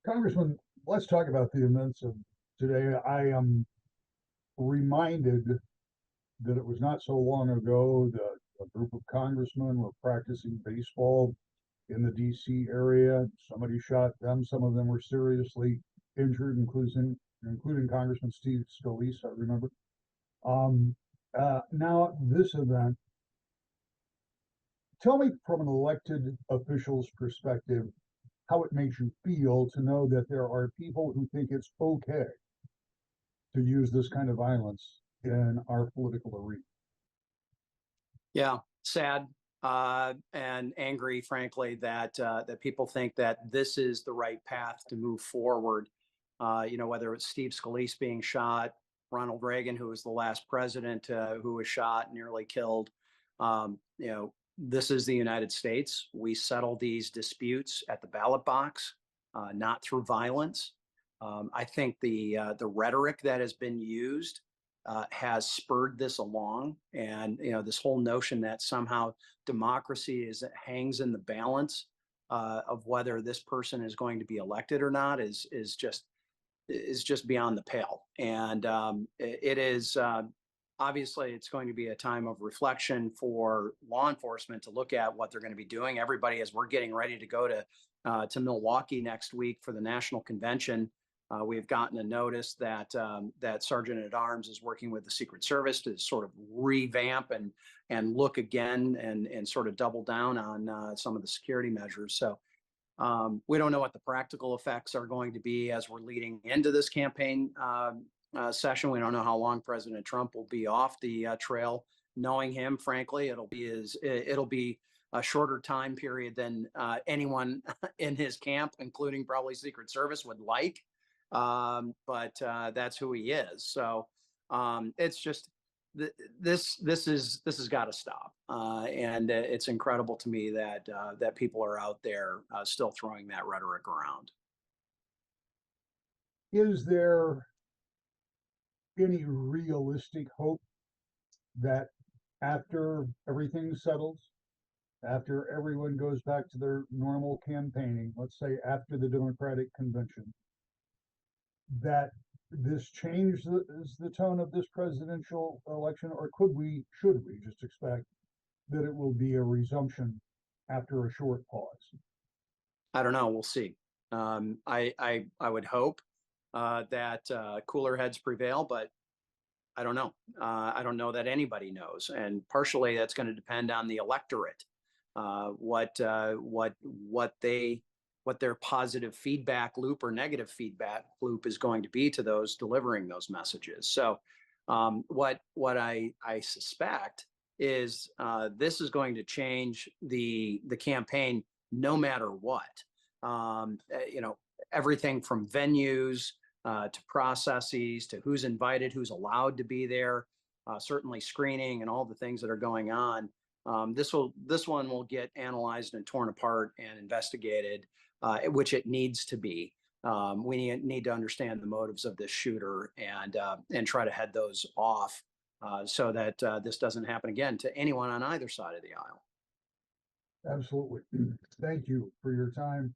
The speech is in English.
Congressman, let's talk about the events of today. I am reminded that it was not so long ago that a group of congressmen were practicing baseball in the DC area. Somebody shot them. Some of them were seriously injured, including Congressman Steve Scalise, I remember. Now, this event, tell me from an elected official's perspective how it makes you feel to know that there are people who think it's okay to use this kind of violence in our political arena. Yeah, sad and angry, frankly, that people think that this is the right path to move forward. Whether it's Steve Scalise being shot, Ronald Reagan, who was the last president who was shot, nearly killed. This is the United States. We settle these disputes at the ballot box, not through violence. I think the rhetoric that has been used has spurred this along, and this whole notion that somehow democracy hangs in the balance of whether this person is going to be elected or not is just beyond the pale. And it is obviously it's going to be a time of reflection for law enforcement to look at what they're going to be doing. Everybody, as we're getting ready to go to Milwaukee next week for the national convention, we've gotten a notice that Sergeant at Arms is working with the Secret Service to sort of revamp and look again and sort of double down on some of the security measures. So we don't know what the practical effects are going to be as we're leading into this campaign session. We don't know how long President Trump will be off the trail. Knowing him, frankly, it'll be a shorter time period than anyone in his camp, including probably Secret Service, would like. But that's who he is. So it's just this has got to stop. And it's incredible to me that people are out there still throwing that rhetoric around. Is there any realistic hope that after everything settles, after everyone goes back to their normal campaigning, let's say after the Democratic convention, that this changes the tone of this presidential election, or should we just expect that it will be a resumption after a short pause? I don't know. We'll see. I would hope that cooler heads prevail, but I don't know. I don't know that anybody knows, and partially that's going to depend on the electorate, what their positive feedback loop or negative feedback loop is going to be to those delivering those messages. So what I suspect is this is going to change the campaign no matter what. Everything from venues to processes to who's invited, who's allowed to be there, certainly screening and all the things that are going on. This one will get analyzed and torn apart and investigated, which it needs to be. We need to understand the motives of this shooter and try to head those off so that this doesn't happen again to anyone on either side of the aisle. Absolutely. Thank you for your time.